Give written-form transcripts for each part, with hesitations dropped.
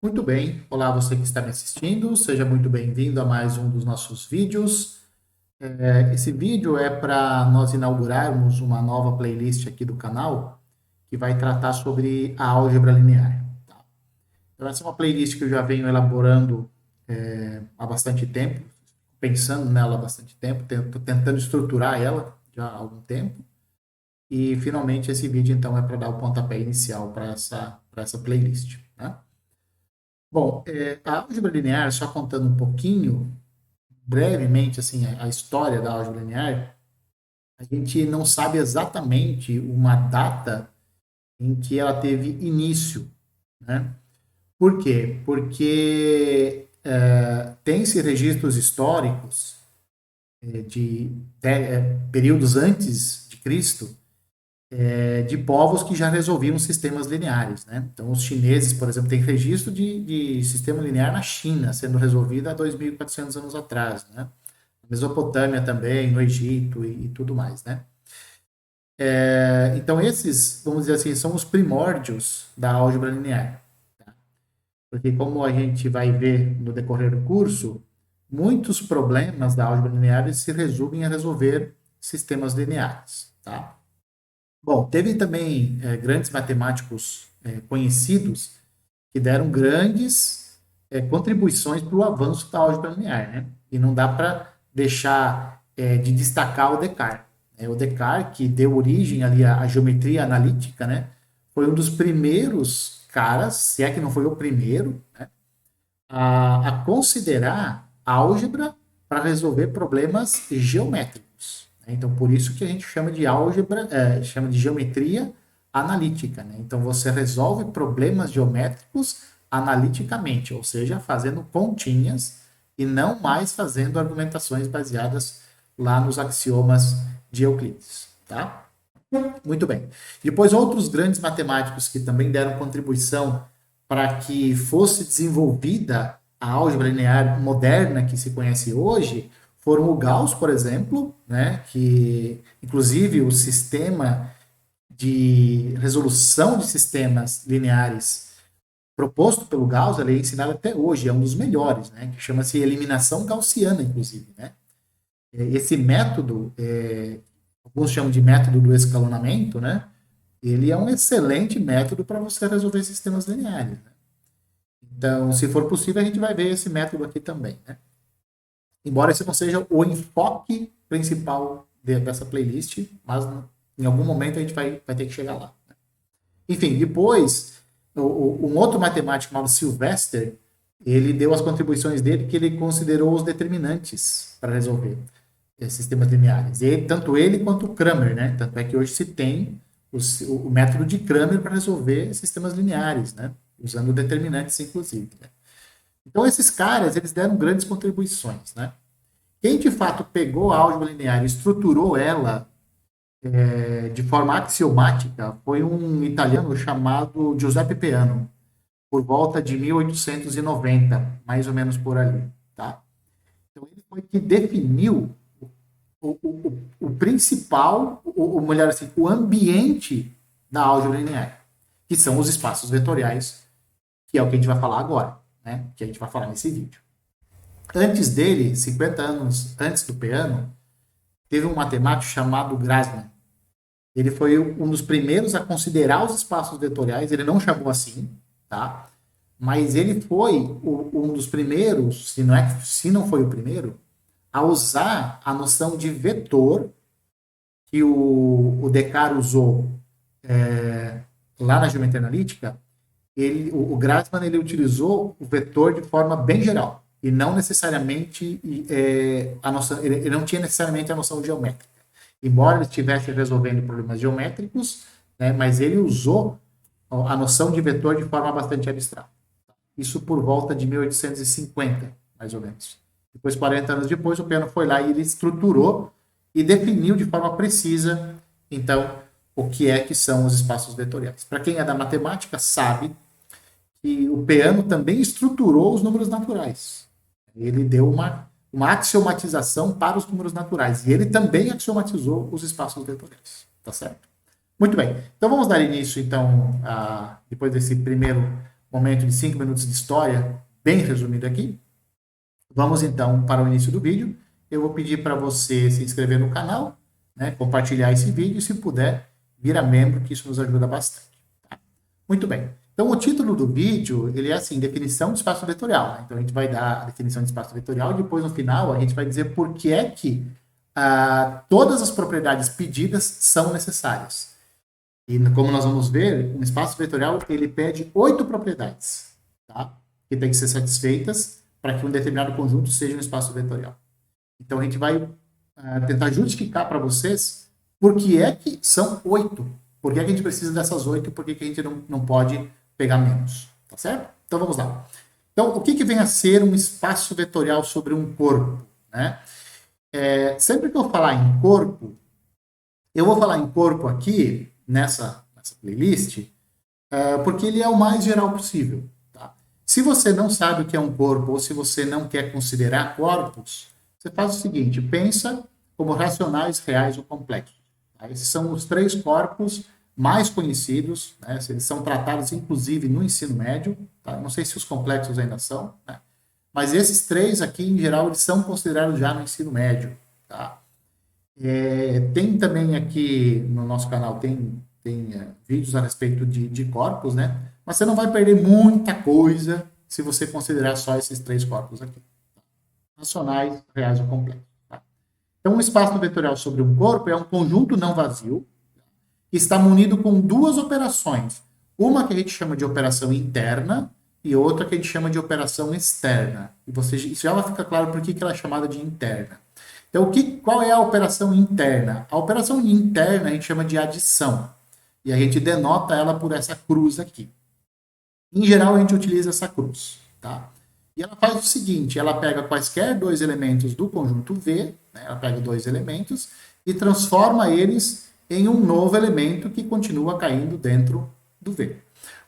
Muito bem, olá você que está me assistindo, seja muito bem-vindo a mais um dos nossos vídeos. Esse vídeo é para nós inaugurarmos uma nova playlist aqui do canal que vai tratar sobre a álgebra linear. Tá? Então, essa é uma playlist que eu já venho elaborando há bastante tempo, pensando nela há bastante tempo, tentando estruturar ela já há algum tempo. E finalmente esse vídeo então é para dar o pontapé inicial para essa playlist. Né? Bom, a álgebra linear, só contando um pouquinho, brevemente, assim, a história da álgebra linear, a gente não sabe exatamente uma data em que ela teve início, né? Por quê? Porque tem-se registros históricos de períodos antes de Cristo, de povos que já resolviam sistemas lineares, né? Então, os chineses, por exemplo, têm registro de sistema linear na China, sendo resolvido há 2.400 anos atrás, né? Mesopotâmia também, no Egito e tudo mais, né? Então, esses, vamos dizer assim, são os primórdios da álgebra linear. Tá? Porque, como a gente vai ver no decorrer do curso, muitos problemas da álgebra linear se resumem a resolver sistemas lineares. Tá? Bom, teve também grandes matemáticos conhecidos que deram grandes contribuições para o avanço da álgebra linear, né? E não dá para deixar de destacar o Descartes. Né? O Descartes, que deu origem ali à geometria analítica, né? Foi um dos primeiros caras, se é que não foi o primeiro, né? a considerar álgebra para resolver problemas geométricos. Né? Então, por isso que a gente chama de álgebra, chama de geometria analítica. Né? Então, você resolve problemas geométricos analiticamente, ou seja, fazendo pontinhas e não mais fazendo argumentações baseadas lá nos axiomas de Euclides. Tá? Muito bem. Depois, outros grandes matemáticos que também deram contribuição para que fosse desenvolvida a álgebra linear moderna que se conhece hoje foram o Gauss, por exemplo, né, que inclusive o sistema de resolução de sistemas lineares proposto pelo Gauss, ele é ensinado até hoje, é um dos melhores, né, que chama-se eliminação gaussiana, inclusive, né. Esse método, alguns chamam de método do escalonamento, né, ele é um excelente método para você resolver sistemas lineares. Né? Então, se for possível, a gente vai ver esse método aqui também. Né? Embora esse não seja o enfoque principal dessa playlist, mas em algum momento a gente vai ter que chegar lá. Né? Enfim, depois, um outro matemático chamado Sylvester, ele deu as contribuições dele que ele considerou os determinantes para resolver sistemas lineares. E tanto ele quanto o Kramer, né? Tanto é que hoje se tem o método de Kramer para resolver sistemas lineares, né? Usando determinantes, inclusive. Né? Então, esses caras, eles deram grandes contribuições, né? Quem, de fato, pegou a álgebra linear e estruturou ela de forma axiomática foi um italiano chamado Giuseppe Peano, por volta de 1890, mais ou menos por ali, tá? Então, ele foi que definiu o principal, melhor assim, o ambiente da álgebra linear, que são os espaços vetoriais, que é o que a gente vai falar agora, né? Que a gente vai falar nesse vídeo. Antes dele, 50 anos antes do Peano, teve um matemático chamado Grassmann. Ele foi um dos primeiros a considerar os espaços vetoriais, ele não chamou assim, tá? Mas ele foi um dos primeiros, se não foi o primeiro, a usar a noção de vetor que o Descartes usou lá na geometria analítica. O Grassmann ele utilizou o vetor de forma bem geral e não necessariamente a noção, ele não tinha necessariamente a noção geométrica, embora ele estivesse resolvendo problemas geométricos, né, mas ele usou a noção de vetor de forma bastante abstrata. Isso por volta de 1850, mais ou menos. Depois, 40 anos depois, o Peano foi lá e ele estruturou e definiu de forma precisa, então, o que são os espaços vetoriais. Para quem é da matemática, sabe que o Peano também estruturou os números naturais. Ele deu uma axiomatização para os números naturais. E ele também axiomatizou os espaços vetoriais. Tá certo? Muito bem. Então vamos dar início, então, depois desse primeiro momento de 5 minutos de história, bem resumido aqui. Vamos então para o início do vídeo. Eu vou pedir para você se inscrever no canal, né, compartilhar esse vídeo e, se puder, vira membro, que isso nos ajuda bastante. Tá? Muito bem. Então, o título do vídeo, ele é assim, definição de espaço vetorial. Né? Então, a gente vai dar a definição de espaço vetorial e depois, no final, a gente vai dizer por que é que todas as propriedades pedidas são necessárias. E, como nós vamos ver, um espaço vetorial, ele pede 8 propriedades, tá? Que tem que ser satisfeitas para que um determinado conjunto seja um espaço vetorial. Então, a gente vai tentar justificar para vocês por que é que são 8. Por que é que a gente precisa dessas 8 e por que que a gente não pode pegar menos. Tá certo? Então, vamos lá. Então, o que vem a ser um espaço vetorial sobre um corpo? Né? Sempre que eu falar em corpo, eu vou falar em corpo aqui, nessa playlist, porque ele é o mais geral possível. Tá? Se você não sabe o que é um corpo, ou se você não quer considerar corpos, você faz o seguinte, pensa como racionais, reais ou complexos. Tá? Esses são os 3 corpos mais conhecidos, né? Eles são tratados, inclusive, no ensino médio. Tá? Não sei se os complexos ainda são, né? Mas esses 3 aqui, em geral, eles são considerados já no ensino médio. Tá? Tem também aqui no nosso canal, tem vídeos a respeito de corpos, né? Mas você não vai perder muita coisa se você considerar só esses 3 corpos aqui. Racionais, reais ou complexos. Tá? Então, um espaço vetorial sobre um corpo é um conjunto não vazio que está munido com 2 operações. Uma que a gente chama de operação interna e outra que a gente chama de operação externa. E isso já vai ficar claro por que ela é chamada de interna. Então, qual é a operação interna? A operação interna a gente chama de adição. E a gente denota ela por essa cruz aqui. Em geral, a gente utiliza essa cruz. Tá? E ela faz o seguinte, ela pega quaisquer 2 elementos do conjunto V, né? Ela pega 2 elementos e transforma eles em um novo elemento que continua caindo dentro do V.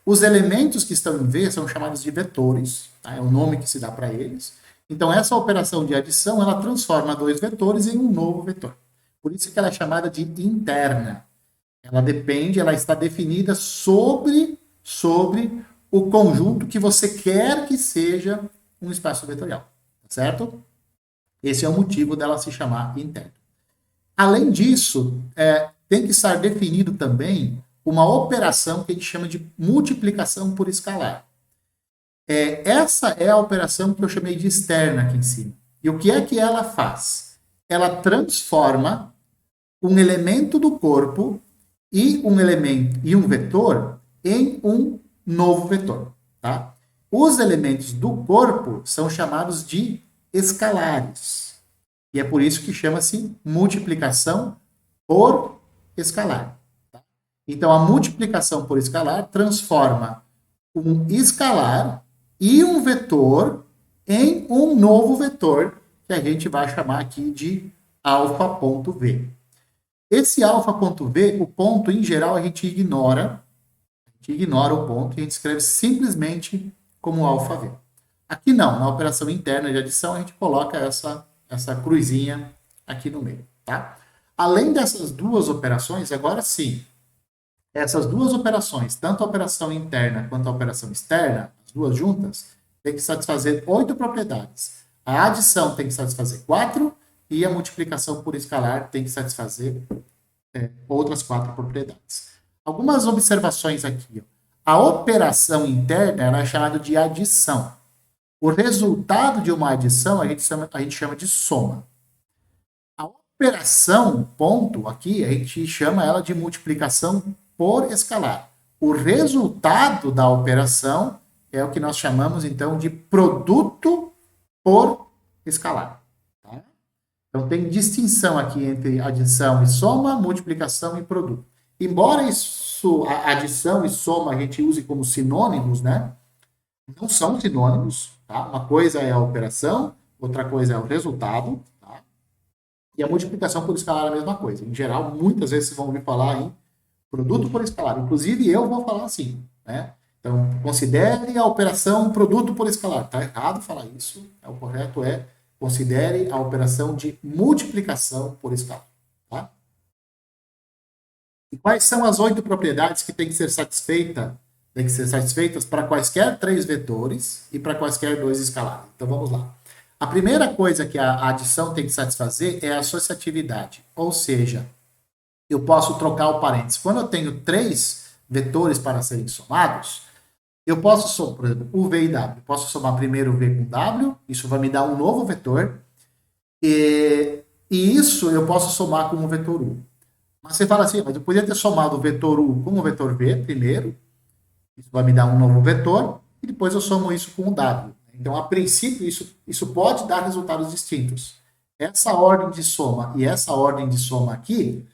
Os elementos que estão em V são chamados de vetores, tá? É o nome que se dá para eles. Então, essa operação de adição, ela transforma 2 vetores em um novo vetor. Por isso que ela é chamada de interna. Ela está definida sobre o conjunto que você quer que seja um espaço vetorial, certo? Esse é o motivo dela se chamar interna. Além disso, tem que estar definido também uma operação que a gente chama de multiplicação por escalar. Essa é a operação que eu chamei de externa aqui em cima. E o que é que ela faz? Ela transforma um elemento do corpo e um vetor em um novo vetor. Tá? Os elementos do corpo são chamados de escalares. E é por isso que chama-se multiplicação por escalar. Tá? Então, a multiplicação por escalar transforma um escalar e um vetor em um novo vetor, que a gente vai chamar aqui de alfa.v. Esse alfa.v, o ponto, em geral, a gente ignora o ponto e a gente escreve simplesmente como alfa-v. Aqui não, na operação interna de adição, a gente coloca essa cruzinha aqui no meio. Tá? Além dessas 2 operações, agora sim, essas 2 operações, tanto a operação interna quanto a operação externa, as 2 juntas, tem que satisfazer 8 propriedades. A adição tem que satisfazer 4 e a multiplicação por escalar tem que satisfazer outras 4 propriedades. Algumas observações aqui. A operação interna é chamada de adição. O resultado de uma adição a gente chama de soma. A operação, ponto, aqui, a gente chama ela de multiplicação por escalar. O resultado da operação é o que nós chamamos, então, de produto por escalar. Tá? Então, tem distinção aqui entre adição e soma, multiplicação e produto. Embora a adição e soma a gente use como sinônimos, né? Não são sinônimos. Tá? Uma coisa é a operação, outra coisa é o resultado. Tá? E a multiplicação por escalar é a mesma coisa. Em geral, muitas vezes vocês vão ouvir falar em produto por escalar. Inclusive, eu vou falar assim. Né? Então, considere a operação produto por escalar. Está errado falar isso. O correto é considere a operação de multiplicação por escalar. Tá? E quais são as 8 propriedades que tem que ser satisfeita tem que ser satisfeitas para quaisquer três vetores e para quaisquer dois escalares. Então vamos lá. A primeira coisa que a adição tem que satisfazer é a associatividade, ou seja, eu posso trocar o parênteses. Quando eu tenho três vetores para serem somados, eu posso somar, por exemplo, o V e W. Posso somar primeiro o V com W, isso vai me dar um novo vetor, e isso eu posso somar com o vetor U. Mas você fala assim, mas eu podia ter somado o vetor U com o vetor V primeiro, isso vai me dar um novo vetor, e depois eu somo isso com o W. Então, a princípio, isso pode dar resultados distintos. Essa ordem de soma e essa ordem de soma aqui,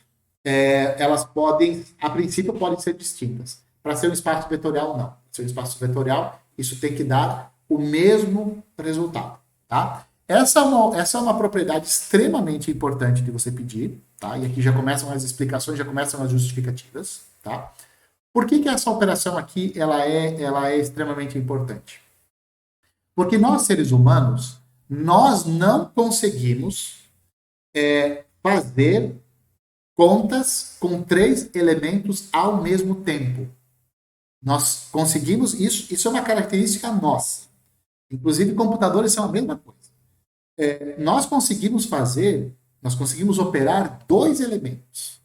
elas podem, a princípio, podem ser distintas. Para ser um espaço vetorial, não. Para ser um espaço vetorial, isso tem que dar o mesmo resultado, tá? Essa é uma propriedade extremamente importante de você pedir, tá? E aqui já começam as explicações, já começam as justificativas, tá? Por que essa operação aqui ela é extremamente importante? Porque nós, seres humanos, nós não conseguimos fazer contas com três elementos ao mesmo tempo. Nós conseguimos isso é uma característica nossa. Inclusive, computadores são a mesma coisa. Nós conseguimos operar dois elementos.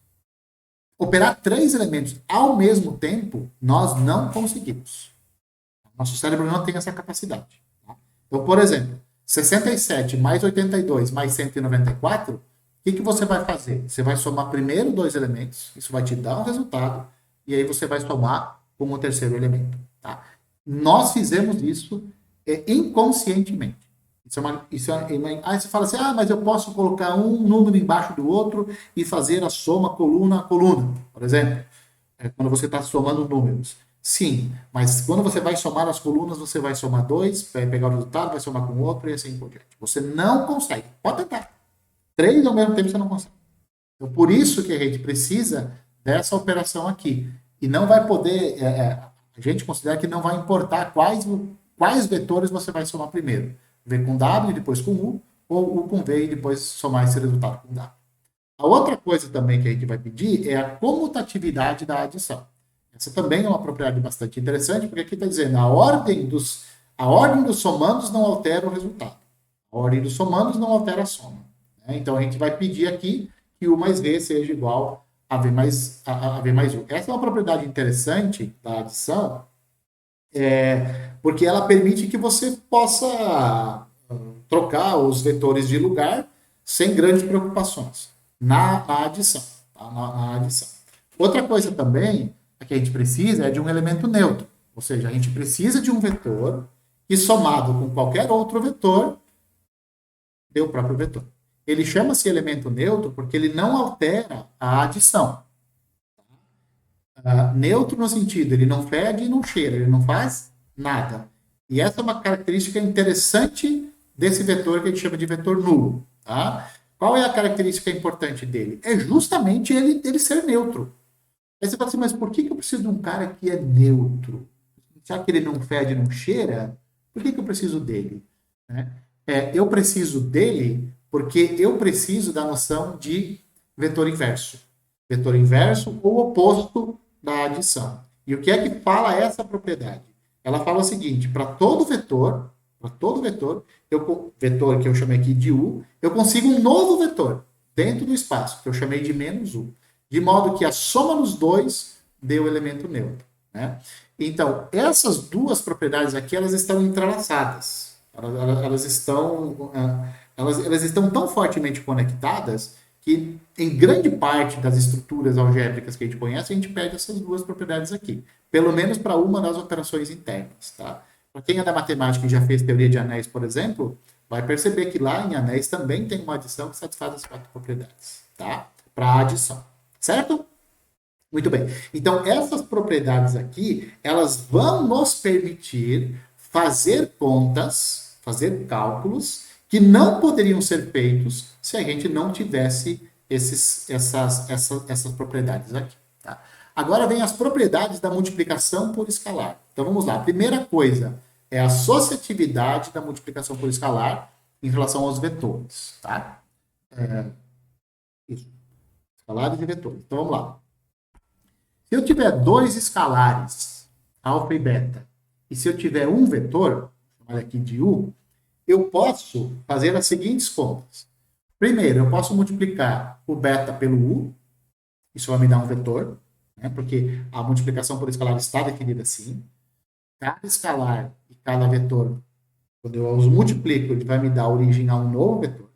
Operar três elementos ao mesmo tempo, nós não conseguimos. Nosso cérebro não tem essa capacidade. Tá? Então, por exemplo, 67 mais 82 mais 194, o que você vai fazer? Você vai somar primeiro dois elementos, isso vai te dar um resultado, e aí você vai somar com o terceiro elemento. Tá? Nós fizemos isso inconscientemente. Aí você fala assim, mas eu posso colocar um número embaixo do outro e fazer a soma coluna a coluna, por exemplo, quando você está somando números. Sim, mas quando você vai somar as colunas, você vai somar dois, vai pegar o resultado, vai somar com o outro e assim por diante. Você não consegue. Pode tentar. Três ao mesmo tempo você não consegue. Então, por isso que a gente precisa dessa operação aqui. E não vai poder, a gente considera que não vai importar quais vetores você vai somar primeiro. V com W, depois com U, ou U com V e depois somar esse resultado com W. A outra coisa também que a gente vai pedir é a comutatividade da adição. Essa também é uma propriedade bastante interessante, porque aqui está dizendo a ordem dos somandos não altera o resultado. A ordem dos somandos não altera a soma. Né? Então, a gente vai pedir aqui que U mais V seja igual a V mais U. Essa é uma propriedade interessante da adição, porque ela permite que você possa trocar os vetores de lugar sem grandes preocupações na adição. Tá? Na adição. Outra coisa também que a gente precisa é de um elemento neutro. Ou seja, a gente precisa de um vetor que, somado com qualquer outro vetor, dê o próprio vetor. Ele chama-se elemento neutro porque ele não altera a adição. Neutro no sentido, ele não fede e não cheira, ele não faz nada. E essa é uma característica interessante desse vetor que a gente chama de vetor nulo. Tá? Qual é a característica importante dele? É justamente ele ser neutro. Aí você fala assim, mas por que eu preciso de um cara que é neutro? Já que ele não fede e não cheira, por que eu preciso dele? Né? Eu preciso dele porque eu preciso da noção de vetor inverso. Vetor inverso ou oposto da adição. E o que é que fala essa propriedade? Ela fala o seguinte, para todo vetor, vetor que eu chamei aqui de U, eu consigo um novo vetor dentro do espaço, que eu chamei de menos U. De modo que a soma dos dois dê o elemento neutro. Né? Então, essas duas propriedades aqui, elas estão entrelaçadas. Elas estão tão fortemente conectadas que, em grande parte das estruturas algébricas que a gente conhece, a gente perde essas duas propriedades aqui. Pelo menos para uma das operações internas. Tá? Para quem é da matemática e já fez teoria de anéis, por exemplo, vai perceber que lá em anéis também tem uma adição que satisfaz as quatro propriedades. Tá? Para a adição. Certo? Muito bem. Então, essas propriedades aqui, elas vão nos permitir fazer contas, fazer cálculos que não poderiam ser feitos se a gente não tivesse essas propriedades aqui. Tá? Agora vem as propriedades da multiplicação por escalar. Então, vamos lá. A primeira coisa é a associatividade da multiplicação por escalar em relação aos vetores. Tá? Isso. Escalares e vetores. Então, vamos lá. Se eu tiver dois escalares alfa e beta, e se eu tiver um vetor, olha aqui de U, eu posso fazer as seguintes contas. Primeiro, eu posso multiplicar o beta pelo U, isso vai me dar um vetor, né, porque a multiplicação por escalar está definida assim. Cada escalar e cada vetor, quando eu os multiplico, ele vai me dar origem a um novo vetor.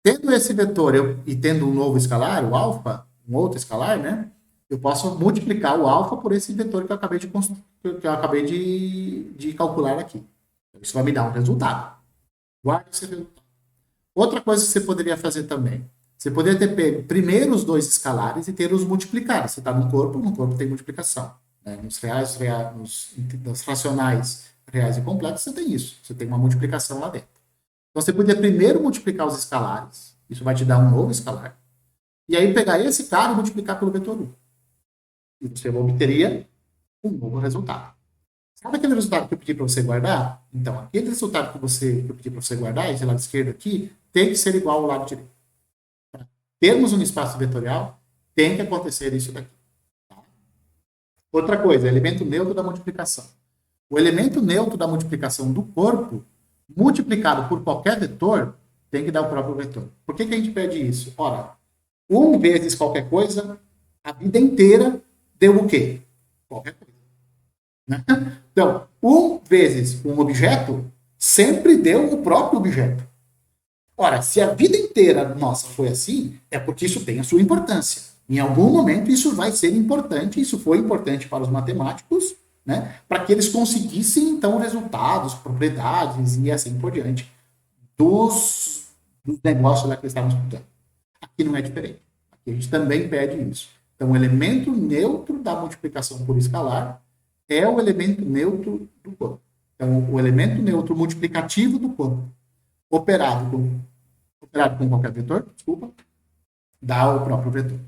Tendo esse vetor e tendo um novo escalar, o alfa, um outro escalar, né? Eu posso multiplicar o alfa por esse vetor que eu acabei de calcular aqui. Isso vai me dar um resultado. Guarde esse resultado. Outra coisa que você poderia fazer também. Você poderia ter pego primeiro os dois escalares e ter os multiplicado. Você está no corpo tem multiplicação. Né? Nos racionais reais e complexos, você tem isso. Você tem uma multiplicação lá dentro. Então, você podia primeiro multiplicar os escalares, isso vai te dar um novo escalar, e aí pegar esse cara e multiplicar pelo vetor 1. E você obteria um novo resultado. Sabe aquele resultado que eu pedi para você guardar? Então, aquele resultado que eu pedi para você guardar, esse lado esquerdo aqui, tem que ser igual ao lado direito. Para termos um espaço vetorial, tem que acontecer isso daqui. Tá? Outra coisa, elemento neutro da multiplicação. O elemento neutro da multiplicação do corpo multiplicado por qualquer vetor, tem que dar o próprio vetor. Por que a gente pede isso? Ora, 1 vezes qualquer coisa, a vida inteira deu o quê? Qualquer coisa. Né? Então, 1 vezes um objeto sempre deu o próprio objeto. Ora, se a vida inteira nossa foi assim, é porque isso tem a sua importância. Em algum momento isso vai ser importante, isso foi importante para os matemáticos, né, para que eles conseguissem, então, resultados, propriedades e assim por diante dos negócios lá que eles estavam estudando. Aqui não é diferente. Aqui a gente também pede isso. Então, o elemento neutro da multiplicação por escalar é o elemento neutro do corpo. Então, o elemento neutro multiplicativo do corpo, operado com qualquer vetor, dá o próprio vetor.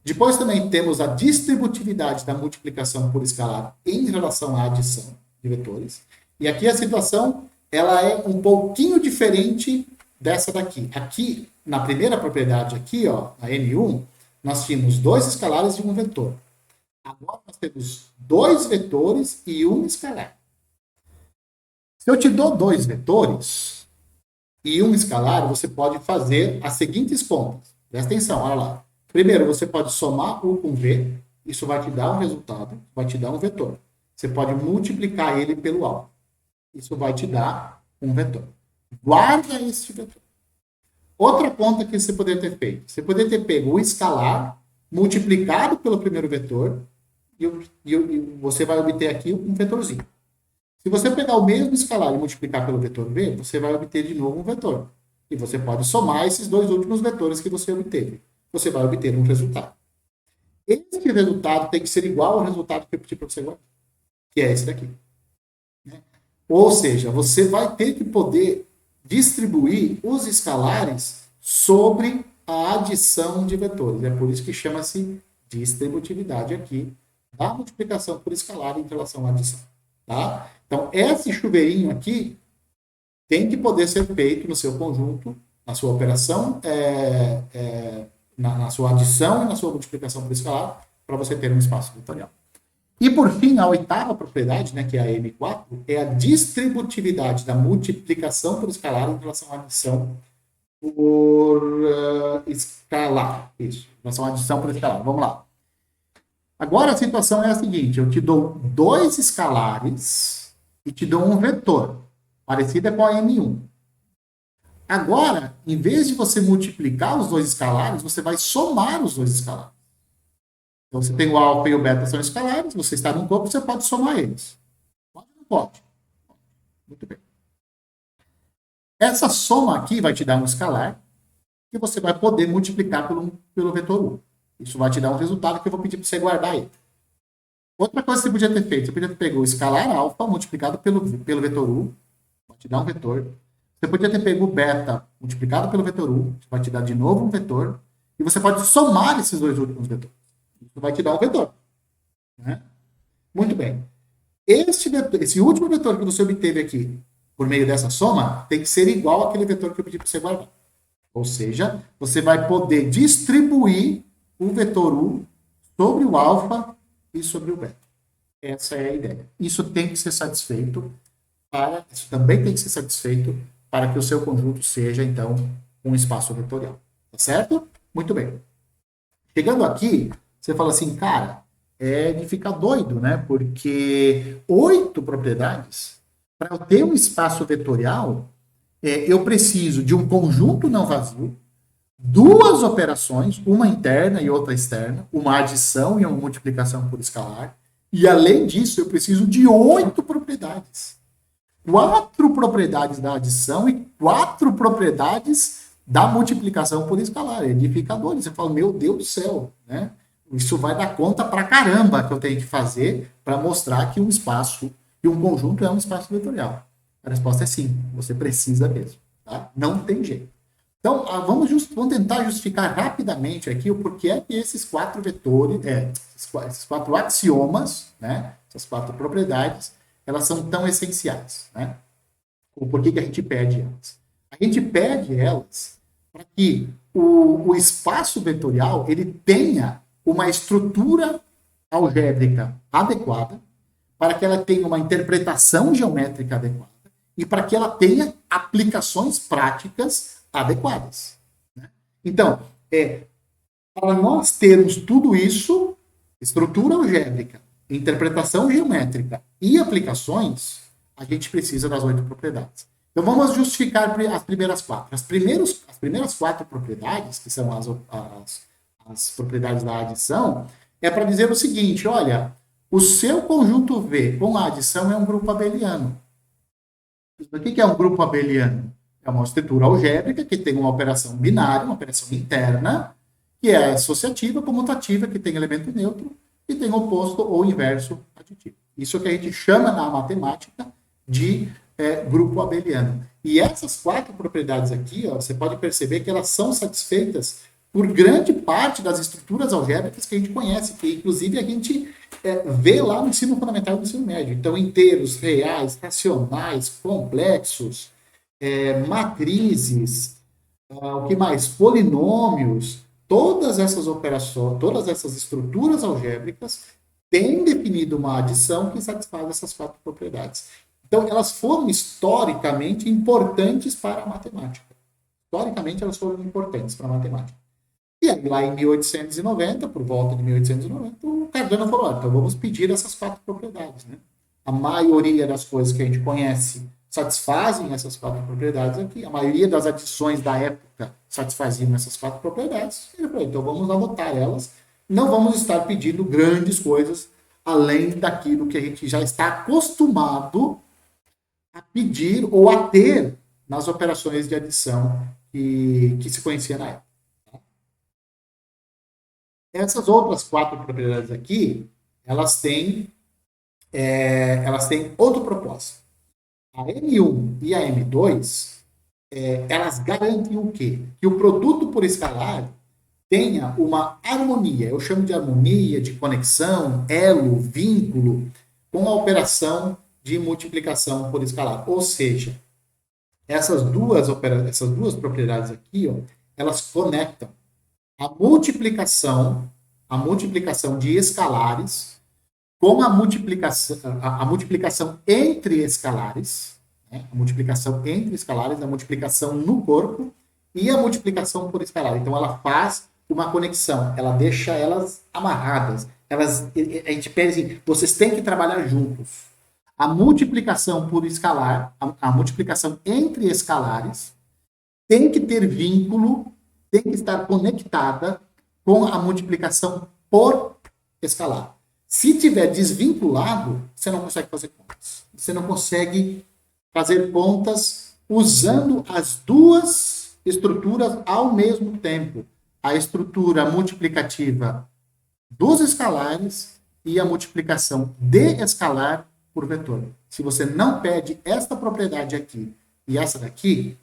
Depois também temos a distributividade da multiplicação por escalar em relação à adição de vetores. E aqui a situação ela é um pouquinho diferente dessa daqui. Aqui, na primeira propriedade aqui, ó, a N1, nós tínhamos 2 escalares e um vetor. Agora nós temos 2 vetores e um escalar. Se eu te dou 2 vetores e um escalar, você pode fazer as seguintes contas. Presta atenção, olha lá. Primeiro, você pode somar U com V, isso vai te dar um resultado, vai te dar um vetor. Você pode multiplicar ele pelo alfa. Isso vai te dar um vetor. Guarda esse vetor. Outra conta que você poderia ter feito. Você poderia ter pego o escalar, multiplicado pelo primeiro vetor, e você vai obter aqui um vetorzinho. Se você pegar o mesmo escalar e multiplicar pelo vetor V, você vai obter de novo um vetor. E você pode somar esses 2 últimos vetores que você obteve. Você vai obter um resultado. Esse resultado tem que ser igual ao resultado que eu pedi para você guardar, que é esse daqui. Né? Ou seja, você vai ter que poder distribuir os escalares sobre a adição de vetores. É por isso que chama-se distributividade aqui da multiplicação por escalar em relação à adição. Tá? Então, esse chuveirinho aqui tem que poder ser feito no seu conjunto, na sua operação, na sua adição e na sua multiplicação por escalar, para você ter um espaço vetorial. E, por fim, a oitava propriedade, né, que é a M4, é a distributividade da multiplicação por escalar em relação à adição por escalar. Isso, em relação à adição por escalar. Vamos lá. Agora a situação é a seguinte, eu te dou 2 escalares e te dou um vetor, parecida com a M1. Agora, em vez de você multiplicar os 2 escalares, você vai somar os 2 escalares. Então, você tem o alfa e o beta são escalares, você está num corpo, você pode somar eles. Pode ou não pode? Muito bem. Essa soma aqui vai te dar um escalar que você vai poder multiplicar pelo vetor 1. Isso vai te dar um resultado que eu vou pedir para você guardar ele. Outra coisa que você podia ter feito, você podia ter pego o escalar alfa multiplicado pelo vetor 1, vai te dar um vetor. Você podia ter pego o beta multiplicado pelo vetor 1, vai te dar de novo um vetor. E você pode somar esses 2 últimos vetores. Isso vai te dar um vetor. Né? Muito bem. Esse último vetor que você obteve aqui, por meio dessa soma, tem que ser igual àquele vetor que eu pedi para você guardar. Ou seja, você vai poder distribuir o vetor U sobre o alfa e sobre o beta. Essa é a ideia. Isso tem que ser satisfeito isso também tem que ser satisfeito para que o seu conjunto seja, então, um espaço vetorial. Tá certo? Muito bem. Chegando aqui, você fala assim, cara, é de ficar doido, né? Porque 8 propriedades, para eu ter um espaço vetorial, eu preciso de um conjunto não vazio, duas operações, uma interna e outra externa, uma adição e uma multiplicação por escalar, e além disso, eu preciso de 8 propriedades. 4 propriedades da adição e 4 propriedades da multiplicação por escalar. É edificador. Você fala, meu Deus do céu, né? Isso vai dar conta pra caramba que eu tenho que fazer para mostrar que um espaço e um conjunto é um espaço vetorial. A resposta é sim, você precisa mesmo. Tá? Não tem jeito. Então, vamos tentar justificar rapidamente aqui o porquê é que esses 4 vetores, esses 4 axiomas, né, essas 4 propriedades, elas são tão essenciais, né? O porquê que a gente pede elas? A gente pede elas para que o espaço vetorial ele tenha uma estrutura algébrica adequada, para que ela tenha uma interpretação geométrica adequada e para que ela tenha aplicações práticas adequadas. Né? Então, para nós termos tudo isso, estrutura algébrica, interpretação geométrica e aplicações, a gente precisa das 8 propriedades. Então vamos justificar as primeiras 4. As primeiras 4 propriedades, que são as propriedades da adição, é para dizer o seguinte, olha, o seu conjunto V com a adição é um grupo abeliano. O que é um grupo abeliano? É uma estrutura algébrica que tem uma operação binária, uma operação interna, que é associativa, comutativa, que tem elemento neutro, e tem oposto ou inverso aditivo. Isso que a gente chama na matemática de grupo abeliano. E essas 4 propriedades aqui, ó, você pode perceber que elas são satisfeitas por grande parte das estruturas algébricas que a gente conhece, que inclusive a gente vê lá no ensino fundamental e no ensino médio. Então, inteiros, reais, racionais, complexos, matrizes, o que mais? Polinômios, todas essas operações, todas essas estruturas algébricas têm definido uma adição que satisfaz essas 4 propriedades. Então, elas foram historicamente importantes para a matemática. Historicamente, elas foram importantes para a matemática. E aí, lá em 1890, por volta de 1890, o Cardano falou, então vamos pedir essas 4 propriedades. Né? A maioria das coisas que a gente conhece satisfazem essas 4 propriedades aqui. A maioria das adições da época satisfaziam essas 4 propriedades. E ele falou, então vamos adotar elas. Não vamos estar pedindo grandes coisas além daquilo que a gente já está acostumado a pedir ou a ter nas operações de adição que se conhecia na época. Essas outras 4 propriedades aqui, elas têm outro propósito. A M1 e a M2, elas garantem o quê? Que o produto por escalar tenha uma harmonia, eu chamo de harmonia, de conexão, elo, vínculo, com a operação de multiplicação por escalar. Ou seja, essas duas propriedades aqui, ó, elas conectam a multiplicação de escalares com a multiplicação entre escalares, né? A multiplicação entre escalares, a multiplicação no corpo e a multiplicação por escalar. Então, ela faz uma conexão, ela deixa elas amarradas. A gente pede assim, vocês têm que trabalhar juntos. A multiplicação por escalar, a multiplicação entre escalares, tem que ter vínculo, tem que estar conectada com a multiplicação por escalar. Se tiver desvinculado, você não consegue fazer contas. Você não consegue fazer contas usando as duas estruturas ao mesmo tempo. A estrutura multiplicativa dos escalares e a multiplicação de escalar por vetor. Se você não pede esta propriedade aqui e essa daqui,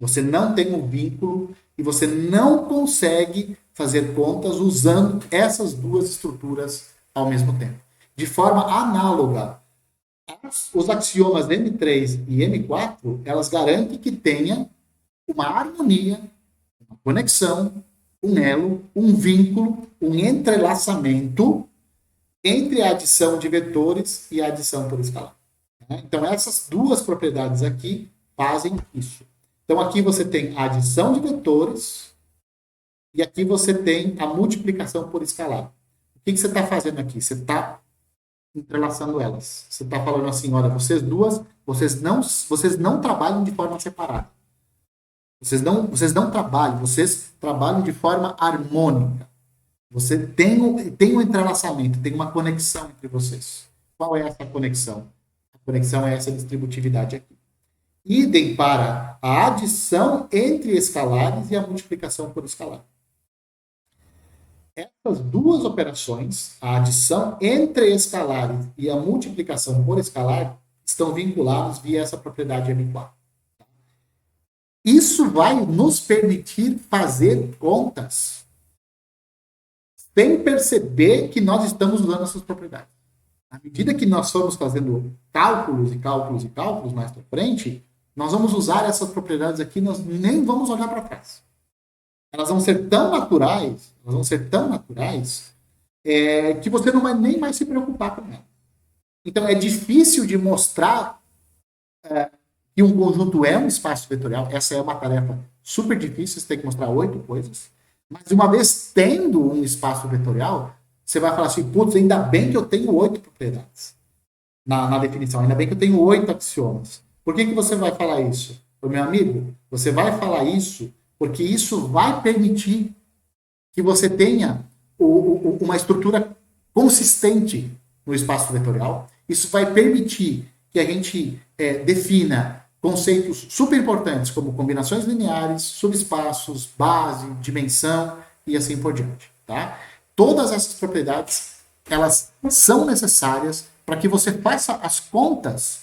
você não tem um vínculo e você não consegue fazer contas usando essas duas estruturas ao mesmo tempo. De forma análoga, os axiomas M3 e M4, elas garantem que tenha uma harmonia, uma conexão, um elo, um vínculo, um entrelaçamento entre a adição de vetores e a adição por escalar. Né? Então, essas duas propriedades aqui fazem isso. Então, aqui você tem a adição de vetores e aqui você tem a multiplicação por escalar. O que você está fazendo aqui? Você está entrelaçando elas. Você está falando assim, olha, vocês não trabalham de forma separada. Vocês não trabalham, vocês trabalham de forma harmônica. Você tem um entrelaçamento, tem uma conexão entre vocês. Qual é essa conexão? A conexão é essa distributividade aqui. Idem para a adição entre escalares e a multiplicação por escalar. Essas duas operações, a adição entre escalares e a multiplicação por escalar, estão vinculados via essa propriedade M4. Isso vai nos permitir fazer contas sem perceber que nós estamos usando essas propriedades. À medida que nós formos fazendo cálculos e cálculos e cálculos mais para frente, nós vamos usar essas propriedades aqui, nós nem vamos olhar para trás. Elas vão ser tão naturais, que você não vai nem mais se preocupar com elas. Então, é difícil de mostrar que um conjunto é um espaço vetorial. Essa é uma tarefa super difícil, você tem que mostrar 8 coisas. Mas uma vez tendo um espaço vetorial, você vai falar assim, putz, ainda bem que eu tenho 8 propriedades na definição, ainda bem que eu tenho 8 axiomas. Por que você vai falar isso? Meu amigo, você vai falar isso porque isso vai permitir que você tenha uma estrutura consistente no espaço vetorial. Isso vai permitir que a gente defina conceitos super importantes como combinações lineares, subespaços, base, dimensão e assim por diante. Tá? Todas essas propriedades elas são necessárias para que você faça as contas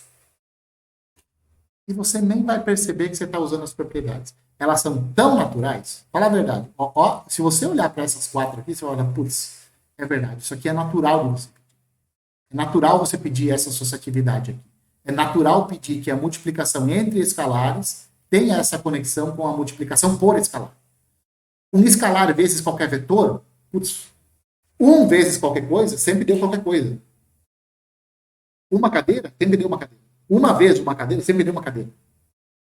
e você nem vai perceber que você está usando as propriedades. Elas são tão naturais. Fala a verdade. Se você olhar para essas 4 aqui, você vai olhar, putz, é verdade. Isso aqui é natural de você pedir. É natural você pedir essa associatividade aqui. É natural pedir que a multiplicação entre escalares tenha essa conexão com a multiplicação por escalar. Um escalar vezes qualquer vetor, putz, 1 vezes qualquer coisa sempre deu qualquer coisa. Uma cadeira sempre deu uma cadeira. Uma vez uma cadeira sempre deu uma cadeira.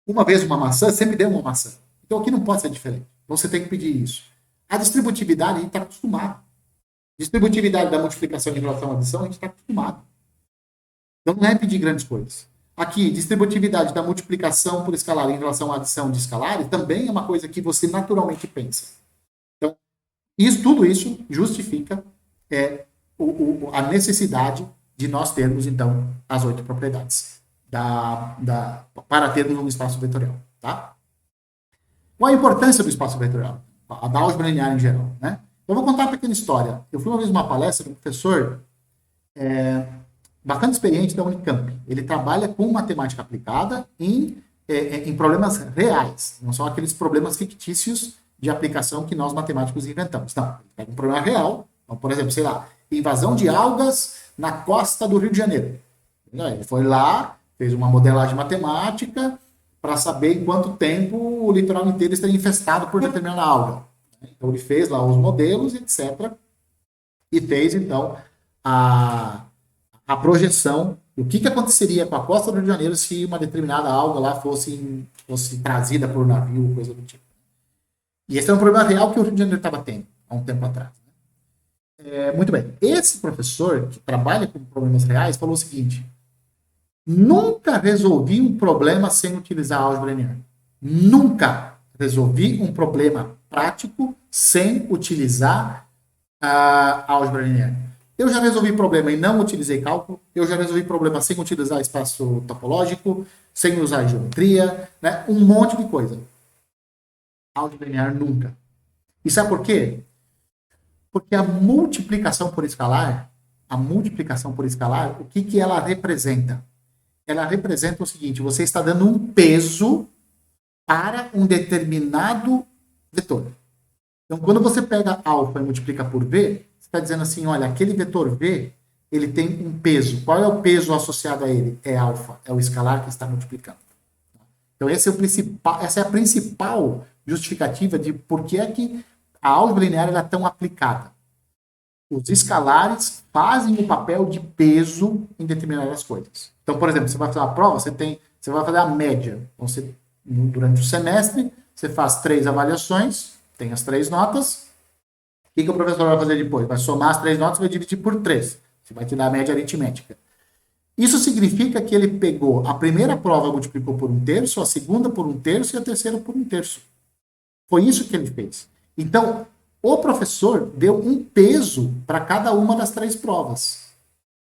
Uma vez uma maçã sempre deu uma maçã. Então aqui não pode ser diferente. Você tem que pedir isso. A distributividade a gente está acostumado. Distributividade da multiplicação em relação à adição a gente está acostumado. Então não é pedir grandes coisas. Aqui, distributividade da multiplicação por escalar em relação à adição de escalares também é uma coisa que você naturalmente pensa. Então, tudo isso justifica a necessidade de nós termos, então, as 8 propriedades para termos um espaço vetorial. Tá? Qual a importância do espaço vetorial? Da álgebra linear em geral. Né? Eu vou contar uma pequena história. Eu fui uma vez numa palestra de um professor bastante experiente da Unicamp. Ele trabalha com matemática aplicada em problemas reais. Não são aqueles problemas fictícios de aplicação que nós matemáticos inventamos. Não, ele pega um problema real. Então, por exemplo, sei lá, invasão de algas na costa do Rio de Janeiro. Ele foi lá, fez uma modelagem matemática para saber em quanto tempo o litoral inteiro estaria infestado por determinada alga. Então, ele fez lá os modelos, etc. E fez, então, a projeção do que aconteceria com a costa do Rio de Janeiro se uma determinada alga lá fosse trazida por navio, coisa do tipo. E esse é um problema real que o Rio de Janeiro estava tendo há um tempo atrás. Muito bem. Esse professor, que trabalha com problemas reais, falou o seguinte: nunca resolvi um problema sem utilizar a álgebra linear. Nunca resolvi um problema prático sem utilizar a álgebra linear. Eu já resolvi problema e não utilizei cálculo. Eu já resolvi problema sem utilizar espaço topológico, sem usar geometria, né? Um monte de coisa. Álgebra linear nunca. E sabe por quê? Porque a multiplicação por escalar, o que ela representa? Ela representa o seguinte: você está dando um peso para um determinado vetor. Então, quando você pega alfa e multiplica por v, você está dizendo assim, olha, aquele vetor v, ele tem um peso. Qual é o peso associado a ele? É alfa, é o escalar que está multiplicando. Então, essa é a principal justificativa de por que é que a álgebra linear é tão aplicada. Os escalares fazem o papel de peso em determinadas coisas. Então, por exemplo, você vai fazer uma prova, você vai fazer a média. Então, durante o semestre, você faz 3 avaliações, tem as 3 notas. O que o professor vai fazer depois? Vai somar as 3 notas e vai dividir por 3. Você vai te dar a média aritmética. Isso significa que ele pegou a primeira prova, multiplicou por 1/3, a segunda por 1/3 e a terceira por 1/3. Foi isso que ele fez. Então, o professor deu um peso para cada uma das 3 provas.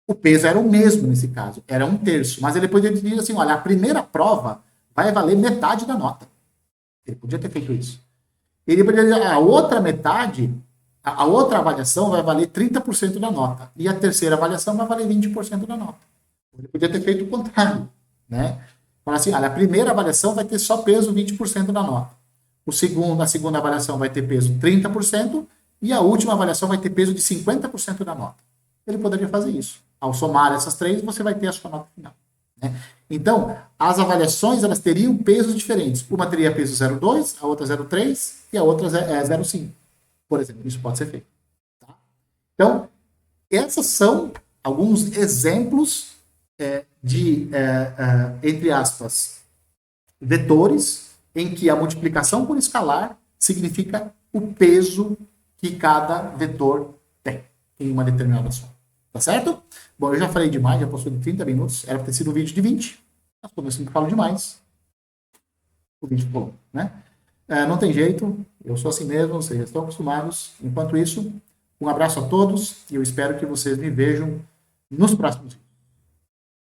O peso era o mesmo nesse caso, era 1/3. Mas ele podia dizer assim, olha, a primeira prova vai valer metade da nota. Ele podia ter feito isso. Ele podia dizer, a outra metade, a outra avaliação vai valer 30% da nota. E a terceira avaliação vai valer 20% da nota. Ele podia ter feito o contrário, né? Falar assim, olha, a primeira avaliação vai ter só peso 20% da nota. A segunda avaliação vai ter peso 30% e a última avaliação vai ter peso de 50% da nota. Ele poderia fazer isso. Ao somar essas 3, você vai ter a sua nota final. Né? Então, as avaliações elas teriam pesos diferentes. Uma teria peso 0,2, a outra 0,3 e a outra 0,5. Por exemplo, isso pode ser feito. Tá? Então, esses são alguns exemplos entre aspas, vetores em que a multiplicação por escalar significa o peso que cada vetor tem em uma determinada soma. Tá certo? Bom, eu já falei demais, já passou de 30 minutos. Era para ter sido um vídeo de 20. Mas como eu sempre falo demais, o vídeo ficou longo, né? Não tem jeito, eu sou assim mesmo, vocês já estão acostumados. Enquanto isso, um abraço a todos e eu espero que vocês me vejam nos próximos vídeos.